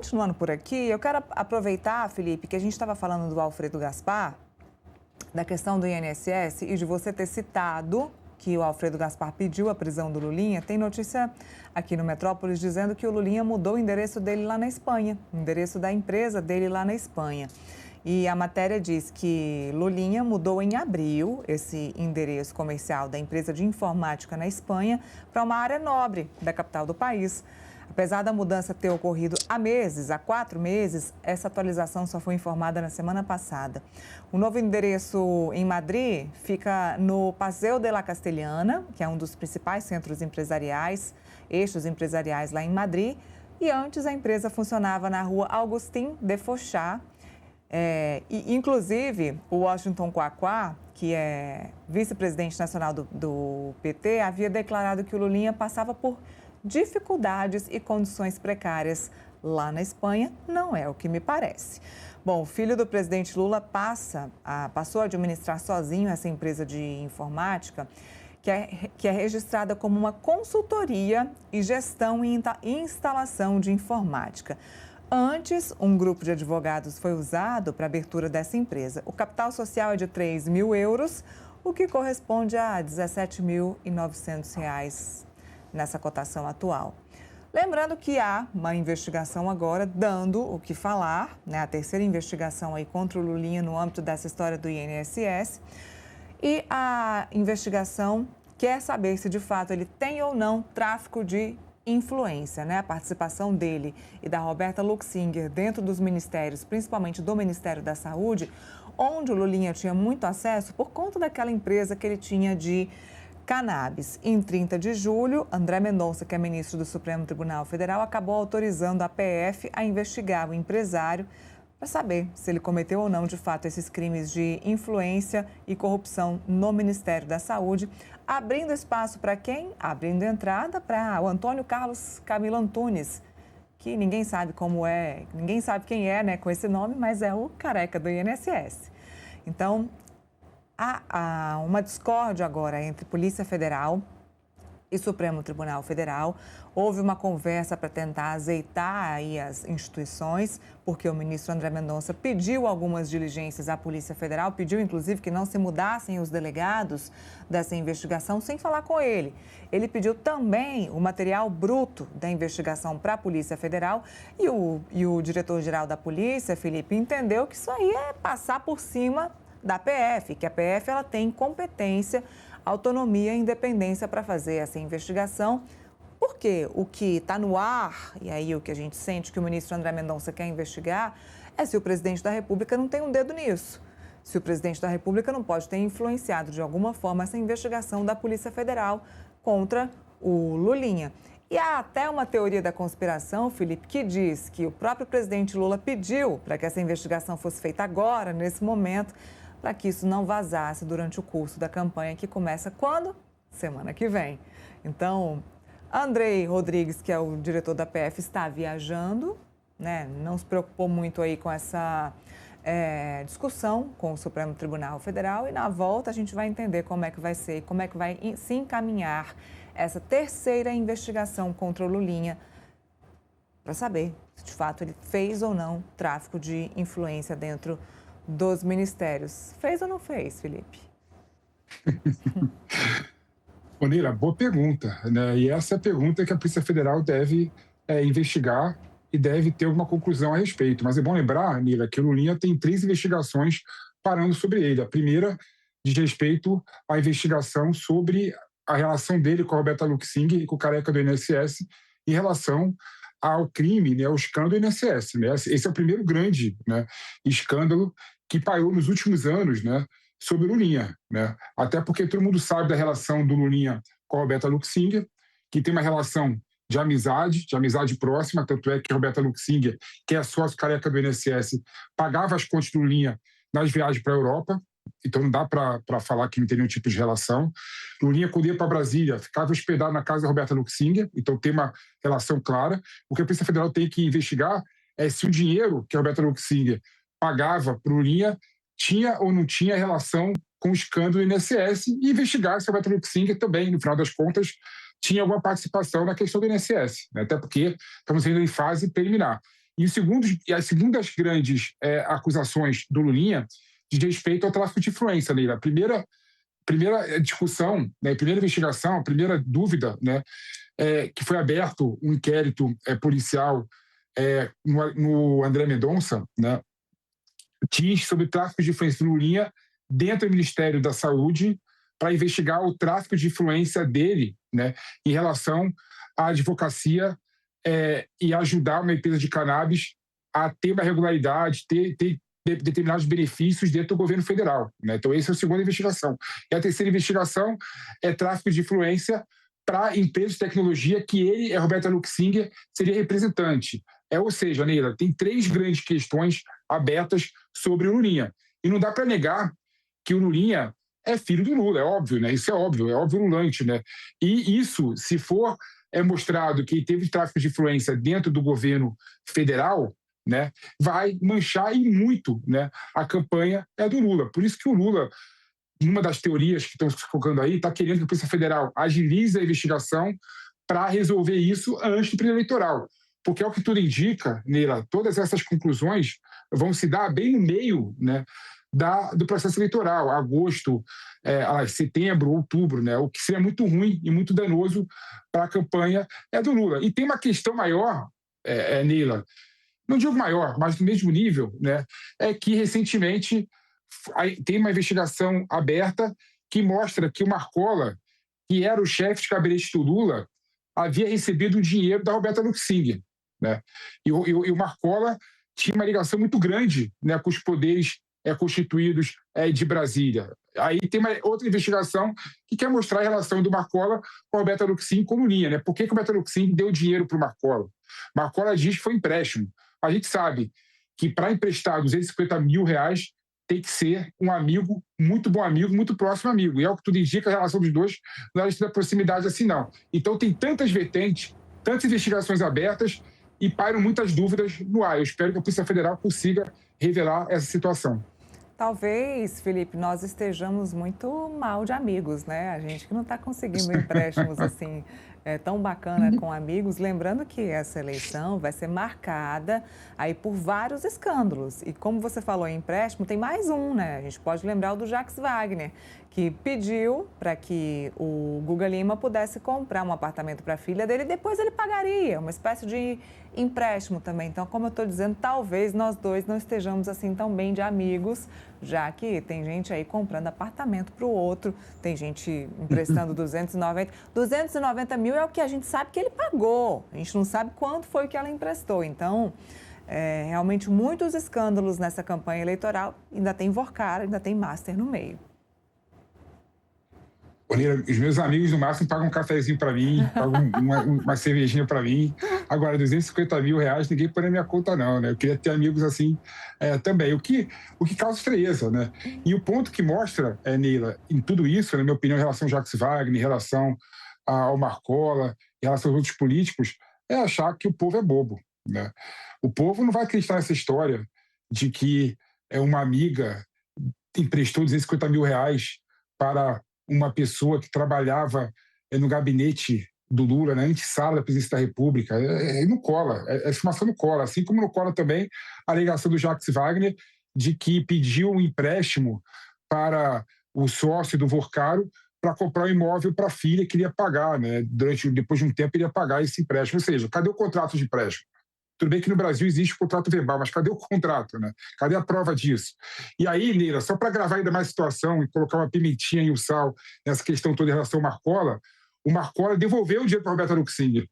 Continuando por aqui, eu quero aproveitar, Felipe, que a gente estava falando do Alfredo Gaspar, da questão do INSS e de você ter citado que o Alfredo Gaspar pediu a prisão do Lulinha. Tem notícia aqui no Metrópolis dizendo que o Lulinha mudou o endereço dele lá na Espanha, o endereço da empresa dele lá na Espanha. E a matéria diz que Lulinha mudou em abril esse endereço comercial da empresa de informática na Espanha para uma área nobre da capital do país. Apesar da mudança ter ocorrido há 4 meses, essa atualização só foi informada na semana passada. O novo endereço em Madrid fica no Paseo de la Castellana, que é um dos principais centros empresariais, eixos empresariais lá em Madrid. E antes a empresa funcionava na rua Agustín de Foixá. Inclusive, o Washington Quaquá, que é vice-presidente nacional do PT, havia declarado que o Lulinha passava por dificuldades e condições precárias lá na Espanha. Não é o que me parece. Bom, o filho do presidente Lula passou a administrar sozinho essa empresa de informática, que é registrada como uma consultoria e gestão e instalação de informática. Antes, um grupo de advogados foi usado para a abertura dessa empresa. O capital social é de 3 mil euros, o que corresponde a R$ 17.900 nessa cotação atual. Lembrando que há uma investigação agora dando o que falar, né? A terceira investigação aí contra o Lulinha no âmbito dessa história do INSS. E a investigação quer saber se de fato ele tem ou não tráfico de influência, né? A participação dele e da Roberta Luxinger dentro dos ministérios, principalmente do Ministério da Saúde, onde o Lulinha tinha muito acesso por conta daquela empresa que ele tinha de cannabis. Em 30 de julho, André Mendonça, que é ministro do Supremo Tribunal Federal, acabou autorizando a PF a investigar o empresário para saber se ele cometeu ou não, de fato, esses crimes de influência e corrupção no Ministério da Saúde, abrindo espaço para quem? Abrindo entrada para o Antônio Carlos Camilo Antunes, que ninguém sabe como é, ninguém sabe quem é, né, com esse nome, mas é o careca do INSS. Então, há uma discórdia agora entre Polícia Federal e Supremo Tribunal Federal. Houve uma conversa para tentar azeitar aí as instituições, porque o ministro André Mendonça pediu algumas diligências à Polícia Federal, pediu inclusive que não se mudassem os delegados dessa investigação sem falar com ele. Ele pediu também o material bruto da investigação para a Polícia Federal e o diretor-geral da Polícia, Felipe, entendeu que isso aí é passar por cima da PF, que a PF ela tem competência, autonomia e independência para fazer essa investigação, porque o que está no ar, e aí o que a gente sente que o ministro André Mendonça quer investigar, é se o presidente da República não tem um dedo nisso, se o presidente da República não pode ter influenciado de alguma forma essa investigação da Polícia Federal contra o Lulinha. E há até uma teoria da conspiração, Felipe, que diz que o próprio presidente Lula pediu para que essa investigação fosse feita agora, nesse momento, para que isso não vazasse durante o curso da campanha, que começa quando? Semana que vem. Então, Andrei Rodrigues, que é o diretor da PF, está viajando, né? Não se preocupou muito aí com essa discussão com o Supremo Tribunal Federal, e na volta a gente vai entender como é que vai ser, como é que vai se encaminhar essa terceira investigação contra o Lulinha, para saber se de fato ele fez ou não tráfico de influência dentro dos ministérios. Fez ou não fez, Felipe? Bonira, boa pergunta, né? E essa é a pergunta que a Polícia Federal deve investigar e deve ter uma conclusão a respeito. Mas é bom lembrar, Nila, que o Lulinha tem 3 investigações parando sobre ele. A primeira diz respeito à investigação sobre a relação dele com a Roberta Luxinger e com o careca do INSS em relação ao crime, né, ao escândalo do INSS. Né? Esse é o primeiro grande, né, escândalo que pairou nos últimos anos, né, sobre o Lulinha. Né? Até porque todo mundo sabe da relação do Lulinha com a Roberta Luxinger, que tem uma relação de amizade próxima, tanto é que a Roberta Luxinger, que é sócio careca do INSS, pagava as contas do Lulinha nas viagens para a Europa, então não dá para falar que não tem nenhum tipo de relação. Lulinha, quando ia para Brasília, ficava hospedado na casa da Roberta Luxinger, então tem uma relação clara. O que a Polícia Federal tem que investigar é se o dinheiro que a Roberta Luxinger pagava para o Lulinha tinha ou não tinha relação com o escândalo do INSS, e investigar se a Roberta Luxinger também, no final das contas, tinha alguma participação na questão do INSS, né? Até porque estamos ainda em fase preliminar. E as segundas grandes acusações do Lulinha diz respeito ao tráfico de influência, Leila. A primeira discussão, né, a primeira investigação, a primeira dúvida, né, que foi aberto um inquérito policial no André Mendonça, né, diz sobre o tráfico de influência do Lulinha dentro do Ministério da Saúde para investigar o tráfico de influência dele, né, em relação à advocacia e ajudar uma empresa de cannabis a ter uma regularidade, ter determinados benefícios dentro do governo federal, né? Então, essa é a segunda investigação. E a terceira investigação é tráfico de influência para empresas de tecnologia que ele, Roberta Luxinger, seria representante. Ou seja, Neila, tem 3 grandes questões abertas sobre o Lulinha. E não dá para negar que o Lulinha é filho do Lula, é óbvio, né? Isso é óbvio lulante, né? E isso, se for mostrado que teve tráfico de influência dentro do governo federal, né, vai manchar e muito, né, a campanha do Lula. Por isso que o Lula, uma das teorias que estão se colocando aí, está querendo que a Polícia Federal agilize a investigação para resolver isso antes do período eleitoral. Porque, ao que tudo indica, Neila, todas essas conclusões vão se dar bem no meio, né, do processo eleitoral, agosto, setembro, outubro, né, o que seria muito ruim e muito danoso para a campanha do Lula. E tem uma questão maior, Neila, não digo maior, mas do mesmo nível, né, é que recentemente tem uma investigação aberta que mostra que o Marcola, que era o chefe de gabinete do Lula, havia recebido um dinheiro da Roberta Luxinger, né? E o Marcola tinha uma ligação muito grande, né, com os poderes constituídos de Brasília. Aí tem uma outra investigação que quer mostrar a relação do Marcola com a Roberta Luxinger com o Lulinha, né? Por que a Roberta Luxinger deu dinheiro para o Marcola? Marcola diz que foi empréstimo. A gente sabe que para emprestar R$250 mil tem que ser um amigo, muito bom amigo, muito próximo amigo. E é o que tudo indica, a relação dos dois não é de proximidade assim, não. Então tem tantas vertentes, tantas investigações abertas e pairam muitas dúvidas no ar. Eu espero que a Polícia Federal consiga revelar essa situação. Talvez, Felipe, nós estejamos muito mal de amigos, né? A gente que não está conseguindo empréstimos assim tão bacana com amigos. Lembrando que essa eleição vai ser marcada aí por vários escândalos. E como você falou em empréstimo, tem mais um, né? A gente pode lembrar o do Jacques Wagner, que pediu para que o Guga Lima pudesse comprar um apartamento para a filha dele e depois ele pagaria, uma espécie de empréstimo também. Então, como eu estou dizendo, talvez nós dois não estejamos assim tão bem de amigos, já que tem gente aí comprando apartamento para o outro, tem gente emprestando 290 mil é o que a gente sabe que ele pagou, a gente não sabe quanto foi que ela emprestou. Então, realmente muitos escândalos nessa campanha eleitoral, ainda tem Vorcara, ainda tem Master no meio. Os meus amigos, no máximo, pagam um cafezinho para mim, pagam uma cervejinha para mim. Agora, R$250 mil, ninguém põe na minha conta, não, né? Eu queria ter amigos assim também, o que causa estranheza, né? E o ponto que mostra, Neila, em tudo isso, na minha opinião, em relação ao Jacques Wagner, em relação ao Marcola, em relação aos outros políticos, é achar que o povo é bobo, né? O povo não vai acreditar nessa história de que uma amiga emprestou R$250 mil para uma pessoa que trabalhava no gabinete do Lula, na antessala da presidência da República. Não cola, a informação não cola. Assim como não cola também a alegação do Jacques Wagner de que pediu um empréstimo para o sócio do Vorcaro para comprar um imóvel para a filha que ele ia pagar, né? Depois de um tempo ele ia pagar esse empréstimo. Ou seja, cadê o contrato de empréstimo? Tudo bem que no Brasil existe o contrato verbal, mas cadê o contrato, né? Cadê a prova disso? E aí, Neila, só para agravar ainda mais a situação e colocar uma pimentinha e o sal nessa questão toda em relação ao Marcola, o Marcola devolveu o dinheiro para a Roberta Luxinger.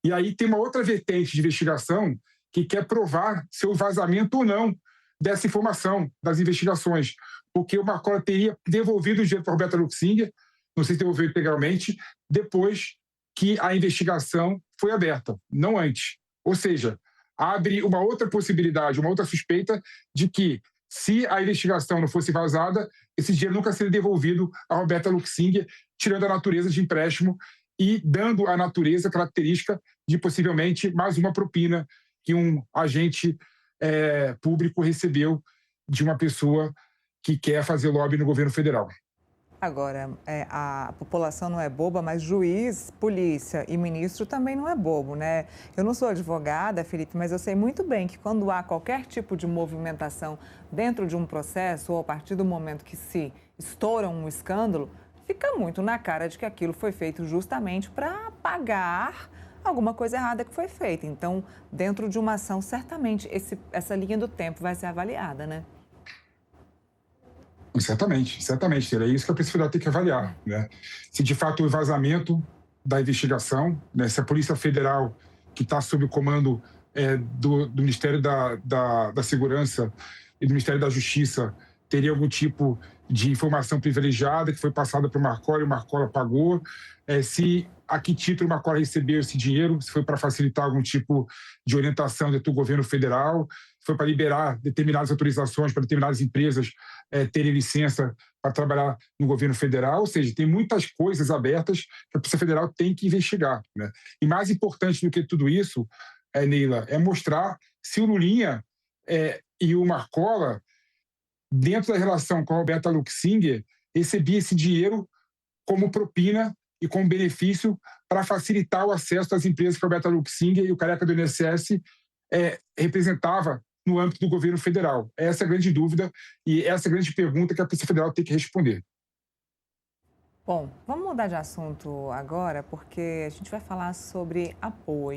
E aí tem uma outra vertente de investigação que quer provar se houve vazamento ou não dessa informação, das investigações. Porque o Marcola teria devolvido o dinheiro para a Roberta Luxinger, não sei se devolveu integralmente, depois que a investigação foi aberta, não antes. Ou seja, abre uma outra possibilidade, uma outra suspeita de que, se a investigação não fosse vazada, esse dinheiro nunca seria devolvido a Roberta Luxinger, tirando a natureza de empréstimo e dando à natureza a característica de, possivelmente, mais uma propina que um agente público recebeu de uma pessoa que quer fazer lobby no governo federal. Agora, a população não é boba, mas juiz, polícia e ministro também não é bobo, né? Eu não sou advogada, Felipe, mas eu sei muito bem que quando há qualquer tipo de movimentação dentro de um processo ou a partir do momento que se estoura um escândalo, fica muito na cara de que aquilo foi feito justamente para apagar alguma coisa errada que foi feita. Então, dentro de uma ação, certamente essa linha do tempo vai ser avaliada, né? Certamente, certamente. É isso que a Polícia Federal tem que avaliar, né? Se de fato o vazamento da investigação, né? Se a Polícia Federal, que está sob o comando do Ministério da Segurança e do Ministério da Justiça, teria algum tipo de informação privilegiada que foi passada para o Marcola e o Marcola pagou, se a que título o Marcola recebeu esse dinheiro, se foi para facilitar algum tipo de orientação dentro do governo federal, se foi para liberar determinadas autorizações para determinadas empresas terem licença para trabalhar no governo federal, ou seja, tem muitas coisas abertas que a Polícia Federal tem que investigar, né? E mais importante do que tudo isso, Neila, é mostrar se o Lulinha e o Marcola, dentro da relação com a Roberta Luxinger, recebia esse dinheiro como propina e como benefício para facilitar o acesso das empresas que a Roberta Luxinger e o careca do INSS representava no âmbito do governo federal. Essa é a grande dúvida e essa é a grande pergunta que a Polícia Federal tem que responder. Bom, vamos mudar de assunto agora, porque a gente vai falar sobre apoio.